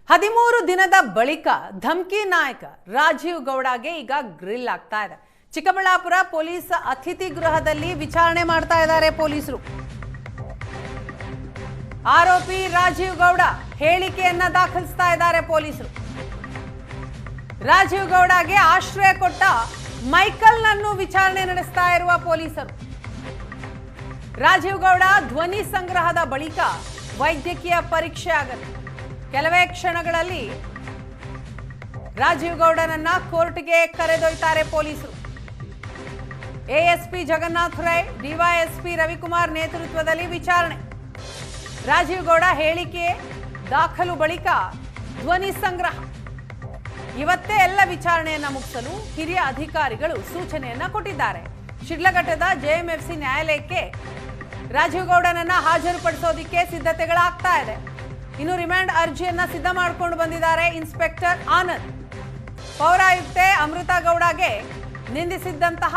13 ದಿನದ ಬಳಿಕ ಧಮ್ಕಿ ನಾಯಕ ರಾಜೀವ್ ಗೌಡಗೆ ಈಗ ಗ್ರಿಲ್ ಆಗ್ತಾ ಇದೆ. ಚಿಕ್ಕಬಳ್ಳಾಪುರ ಪೊಲೀಸ್ ಅತಿಥಿ ಗೃಹದಲ್ಲಿ ವಿಚಾರಣೆ ಮಾಡ್ತಾ ಇದ್ದಾರೆ ಪೊಲೀಸರು. ಆರೋಪಿ ರಾಜೀವ್ ಗೌಡ ಹೇಳಿಕೆಯನ್ನ ದಾಖಲಿಸ್ತಾ ಇದ್ದಾರೆ ಪೊಲೀಸರು. ರಾಜೀವ್ ಗೌಡಗೆ ಆಶ್ರಯ ಕೊಟ್ಟ ಮೈಕಲ್ ನನ್ನು ವಿಚಾರಣೆ ನಡೆಸ್ತಾ ಇರುವ ಪೊಲೀಸರು. ರಾಜೀವ್ ಗೌಡ ಧ್ವನಿ ಸಂಗ್ರಹದ ಬಳಿಕ ವೈದ್ಯಕೀಯ ಪರೀಕ್ಷೆ ಆಗುತ್ತೆ. ಕೆಲವೇ ಕ್ಷಣಗಳಲ್ಲಿ ರಾಜೀವ್ ಗೌಡನನ್ನ ಕೋರ್ಟ್ಗೆ ಕರೆದೊಯ್ತಾರೆ ಪೊಲೀಸರು. ಎಎಸ್ಪಿ ಜಗನ್ನಾಥ್ ರೈ, ಡಿವೈಎಸ್ಪಿ ರವಿಕುಮಾರ್ ನೇತೃತ್ವದಲ್ಲಿ ವಿಚಾರಣೆ. ರಾಜೀವ್ ಗೌಡ ಹೇಳಿಕೆ ದಾಖಲು ಬಳಿಕ ಧ್ವನಿ ಸಂಗ್ರಹ. ಇವತ್ತೇ ಎಲ್ಲ ವಿಚಾರಣೆಯನ್ನ ಮುಗಿಸಲು ಹಿರಿಯ ಅಧಿಕಾರಿಗಳು ಸೂಚನೆಯನ್ನ ಕೊಟ್ಟಿದ್ದಾರೆ. ಶಿಡ್ಲಘಟ್ಟದ ಜೆಎಂಎಫ್ಸಿ ನ್ಯಾಯಾಲಯಕ್ಕೆ ರಾಜೀವ್ ಗೌಡನನ್ನ ಹಾಜರುಪಡಿಸೋದಕ್ಕೆ ಸಿದ್ಧತೆಗಳಾಗ್ತಾ ಇದೆ. ಇನ್ನು ರಿಮಾಂಡ್ ಅರ್ಜಿಯನ್ನ ಸಿದ್ಧ ಮಾಡಿಕೊಂಡು ಬಂದಿದ್ದಾರೆ ಇನ್ಸ್ಪೆಕ್ಟರ್ ಆನಂದ್. ಪೌರಾಯುಕ್ತೆ ಅಮೃತ ಗೌಡಗೆ ನಿಂದಿಸಿದ್ದಂತಹ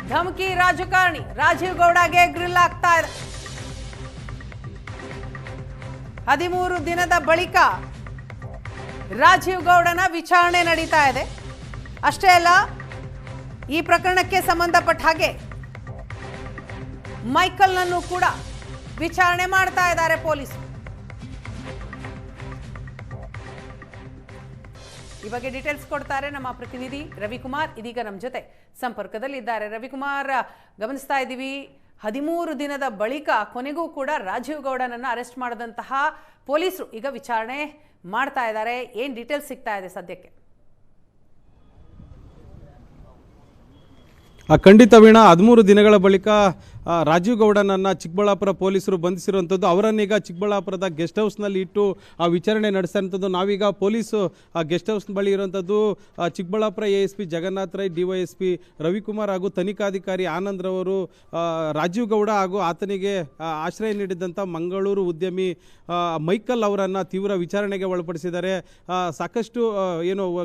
ಧಮಕಿ ರಾಜಕಾರಣಿ ರಾಜೀವ್ ಗೌಡಗೆ ಗ್ರಿಲ್ ಆಗ್ತಾ ಇದೆ. 13 ದಿನದ ಬಳಿಕ ರಾಜೀವ್ ಗೌಡನ ವಿಚಾರಣೆ ನಡೀತಾ ಇದೆ. ಅಷ್ಟೇ ಅಲ್ಲ, ಈ ಪ್ರಕರಣಕ್ಕೆ ಸಂಬಂಧಪಟ್ಟ ಹಾಗೆ ಮೈಕಲ್ ನನ್ನು ಕೂಡ ವಿಚಾರಣೆ ಮಾಡ್ತಾ ಇದ್ದಾರೆ ಪೊಲೀಸರು. ಈ ಬಗ್ಗೆ ಡೀಟೇಲ್ಸ್ ಕೊಡ್ತಾರೆ ನಮ್ಮ ಪ್ರತಿನಿಧಿ ರವಿಕುಮಾರ್. ಇದೀಗ ನಮ್ಮ ಜೊತೆ ಸಂಪರ್ಕದಲ್ಲಿದ್ದಾರೆ. ರವಿಕುಮಾರ್, ಗಮನಿಸ್ತಾ ಇದ್ದೀವಿ 13 ದಿನದ ಬಳಿಕ ಕೊನೆಗೂ ಕೂಡ ರಾಜೀವ್ ಗೌಡನನ್ನು ಅರೆಸ್ಟ್ ಮಾಡಿದಂತಹ ಪೊಲೀಸರು ಈಗ ವಿಚಾರಣೆ ಮಾಡ್ತಾ ಇದ್ದಾರೆ. ಏನು ಡೀಟೇಲ್ಸ್ ಸಿಗ್ತಾ ಇದೆ ಸದ್ಯಕ್ಕೆ? ಖಂಡಿತ ವೀಣಾ, 13 ದಿನಗಳ ಬಳಿಕ ರಾಜೀವ್ ಗೌಡನನ್ನು ಚಿಕ್ಕಬಳ್ಳಾಪುರ ಪೊಲೀಸರು ಬಂಧಿಸಿರುವಂಥದ್ದು. ಅವರನ್ನೀಗ ಚಿಕ್ಕಬಳ್ಳಾಪುರದ ಗೆಸ್ಟ್ ಹೌಸ್ನಲ್ಲಿ ಇಟ್ಟು ವಿಚಾರಣೆ ನಡೆಸಿರುವಂಥದ್ದು. ನಾವೀಗ ಪೊಲೀಸು ಗೆಸ್ಟ್ ಹೌಸ್ ಬಳಿ ಇರುವಂಥದ್ದು ಚಿಕ್ಕಬಳ್ಳಾಪುರ ಎಎಸ್ಪಿ ಜಗನ್ನಾಥ್ ರೈ, ಡಿವೈಎಸ್ಪಿ ರವಿಕುಮಾರ್ ಹಾಗೂ ತನಿಖಾಧಿಕಾರಿ ಆನಂದ್ ರವರು ರಾಜೀವ್ ಗೌಡ ಹಾಗೂ ಆತನಿಗೆ ಆಶ್ರಯ ನೀಡಿದಂಥ ಮಂಗಳೂರು ಉದ್ಯಮಿ ಮೈಕಲ್ ಅವರನ್ನು ತೀವ್ರ ವಿಚಾರಣೆಗೆ ಒಳಪಡಿಸಿದ್ದಾರೆ. ಸಾಕಷ್ಟು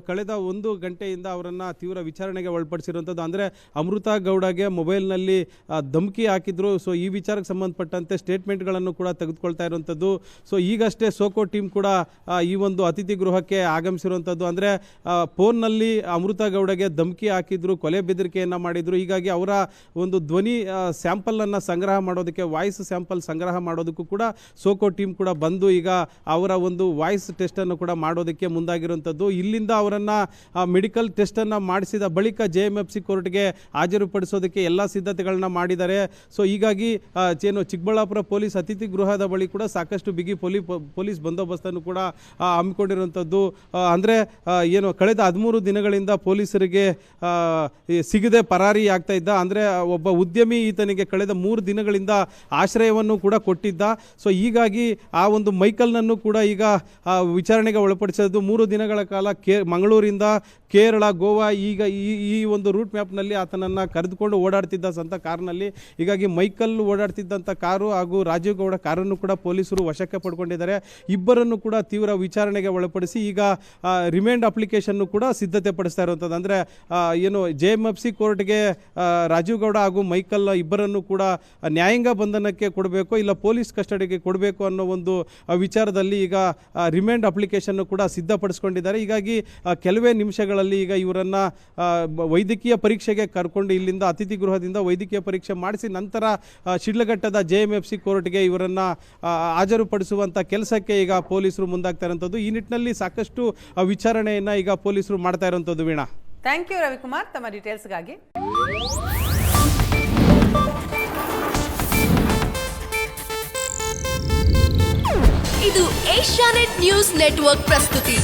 ಕಳೆದ 1 ಗಂಟೆಯಿಂದ ಅವರನ್ನು ತೀವ್ರ ವಿಚಾರಣೆಗೆ ಒಳಪಡಿಸಿರುವಂಥದ್ದು. ಅಂದರೆ ಅಮೃತ ಗೌಡಗೆ ಮೊಬೈಲ್ನಲ್ಲಿ ಧಮಕಿ ಹಾಕಿದ್ರು. ಸೊ ಈ ವಿಚಾರಕ್ಕೆ ಸಂಬಂಧಪಟ್ಟಂತೆ ಸ್ಟೇಟ್ಮೆಂಟ್ಗಳನ್ನು ಕೂಡ ತೆಗೆದುಕೊಳ್ತಾ ಇರುವಂಥದ್ದು. ಸೊ ಈಗಷ್ಟೇ ಸೋಕೋ ಟೀಮ್ ಕೂಡ ಈ ಒಂದು ಅತಿಥಿ ಗೃಹಕ್ಕೆ ಆಗಮಿಸಿರುವಂಥದ್ದು. ಅಂದರೆ ಫೋನ್ನಲ್ಲಿ ಅಮೃತ ಗೌಡಗೆ ಧಮಕಿ ಹಾಕಿದ್ರು, ಕೊಲೆ ಬೆದರಿಕೆಯನ್ನು ಮಾಡಿದ್ರು. ಹೀಗಾಗಿ ಅವರ ಒಂದು ಧ್ವನಿ ಸ್ಯಾಂಪಲನ್ನು ಸಂಗ್ರಹ ಮಾಡೋದಕ್ಕೆ, ವಾಯ್ಸ್ ಸ್ಯಾಂಪಲ್ ಸಂಗ್ರಹ ಮಾಡೋದಕ್ಕೂ ಕೂಡ ಸೋಕೋ ಟೀಮ್ ಕೂಡ ಬಂದು ಈಗ ಅವರ ಒಂದು ವಾಯ್ಸ್ ಟೆಸ್ಟನ್ನು ಕೂಡ ಮಾಡೋದಕ್ಕೆ ಮುಂದಾಗಿರುವಂಥದ್ದು. ಇಲ್ಲಿಂದ ಅವರನ್ನು ಮೆಡಿಕಲ್ ಟೆಸ್ಟನ್ನು ಮಾಡಿಸಿದ ಬಳಿಕ ಜೆಎಂಎಫ್ಸಿ ಕೋರ್ಟ್ಗೆ ಹಾಜರುಪಡಿಸೋದಕ್ಕೆ ಎಲ್ಲ ಸಿದ್ಧತೆಗಳನ್ನ ಮಾಡಿದ್ದಾರೆ. ಸೊ ಹೀಗಾಗಿ ಚಿಕ್ಕಬಳ್ಳಾಪುರ ಪೊಲೀಸ್ ಅತಿಥಿ ಗೃಹದ ಬಳಿ ಕೂಡ ಸಾಕಷ್ಟು ಬಿಗಿ ಪೊಲೀಸ್ ಬಂದೋಬಸ್ತನ್ನು ಕೂಡ ಹಮ್ಮಿಕೊಂಡಿರುವಂಥದ್ದು. ಅಂದರೆ ಕಳೆದ 13 ದಿನಗಳಿಂದ ಪೊಲೀಸರಿಗೆ ಸಿಗದೆ ಪರಾರಿ ಆಗ್ತಾ ಇದ್ದ. ಅಂದರೆ ಒಬ್ಬ ಉದ್ಯಮಿ ಈತನಿಗೆ ಕಳೆದ 3 ದಿನಗಳಿಂದ ಆಶ್ರಯವನ್ನು ಕೂಡ ಕೊಟ್ಟಿದ್ದ. ಸೊ ಹೀಗಾಗಿ ಆ ಒಂದು ಮೈಕಲ್ನನ್ನು ಕೂಡ ಈಗ ವಿಚಾರಣೆಗೆ ಒಳಪಡಿಸಿದ್ದು. 3 ದಿನಗಳ ಕಾಲ ಮಂಗಳೂರಿಂದ ಕೇರಳ, ಗೋವಾ, ಈಗ ಈ ಒಂದು ರೂಟ್ ಮ್ಯಾಪ್ನಲ್ಲಿ ಆತನನ್ನು ಕರೆದುಕೊಂಡು ಓಡಾಡ್ತಿದ್ದ ಸ್ವಂತ ಕಾರ್ನಲ್ಲಿ. ಹೀಗಾಗಿ ಮೈಕಲ್ ಓಡಾಡ್ತಿದ್ದಂಥ ಕಾರು ಹಾಗೂ ರಾಜೀವ್ ಗೌಡ ಕಾರನ್ನು ಕೂಡ ಪೊಲೀಸರು ವಶಕ್ಕೆ ಪಡ್ಕೊಂಡಿದ್ದಾರೆ. ಇಬ್ಬರನ್ನು ಕೂಡ ತೀವ್ರ ವಿಚಾರಣೆಗೆ ಒಳಪಡಿಸಿ ಈಗ ರಿಮಾಂಡ್ ಅಪ್ಲಿಕೇಶನ್ನು ಕೂಡ ಸಿದ್ಧತೆ ಪಡಿಸ್ತಾ ಇರುವಂಥದ್ದು. ಅಂದರೆ ಜೆಎಂಎಫ್ಸಿ ಕೋರ್ಟ್ಗೆ ರಾಜೀವ್ ಗೌಡ ಹಾಗೂ ಮೈಕಲ್ ಇಬ್ಬರನ್ನು ಕೂಡ ನ್ಯಾಯಾಂಗ ಬಂಧನಕ್ಕೆ ಕೊಡಬೇಕು, ಇಲ್ಲ ಪೊಲೀಸ್ ಕಸ್ಟಡಿಗೆ ಕೊಡಬೇಕು ಅನ್ನೋ ಒಂದು ವಿಚಾರದಲ್ಲಿ ಈಗ ರಿಮಾಂಡ್ ಅಪ್ಲಿಕೇಶನ್ನು ಕೂಡ ಸಿದ್ಧಪಡಿಸ್ಕೊಂಡಿದ್ದಾರೆ. ಹೀಗಾಗಿ ಕೆಲವೇ ನಿಮಿಷಗಳಲ್ಲಿ ಈಗ ಇವರನ್ನು ವೈದ್ಯಕೀಯ ಪರೀಕ್ಷೆಗೆ ಕರ್ಕೊಂಡು ಇಲ್ಲಿಂದ ಅತಿಥಿ ಗೃಹದಿಂದ ವೈದ್ಯಕೀಯ ಪರೀಕ್ಷೆ ಮಾಡಿಸಿ ನಂತರ ಶಿಡ್ಲಘಟ್ಟದ ಜೆಎಂಎಫ್ಸಿ ಕೋರ್ಟ್ಗೆ ಇವರನ್ನು ಹಾಜರುಪಡಿಸುವಂಥ ಕೆಲಸಕ್ಕೆ ಈಗ ಪೊಲೀಸರು ಮುಂದಾಗ್ತಾ ಇರುವಂಥದ್ದು. ಈ ನಿಟ್ಟಿನಲ್ಲಿ ಸಾಕಷ್ಟು ವಿಚಾರಣೆಯನ್ನು ಈಗ ಪೊಲೀಸರು ಮಾಡ್ತಾ ಇರುವಂಥದ್ದು. ವೀಣಾ, ಥ್ಯಾಂಕ್ ಯು ರವಿಕುಮಾರ್ ತಮ್ಮ ಡೀಟೇಲ್ಸ್ಗಾಗಿ. ಇದು ಏಷ್ಯಾನೆಟ್ ನ್ಯೂಸ್ ನೆಟ್ವರ್ಕ್ ಪ್ರಸ್ತುತಿ.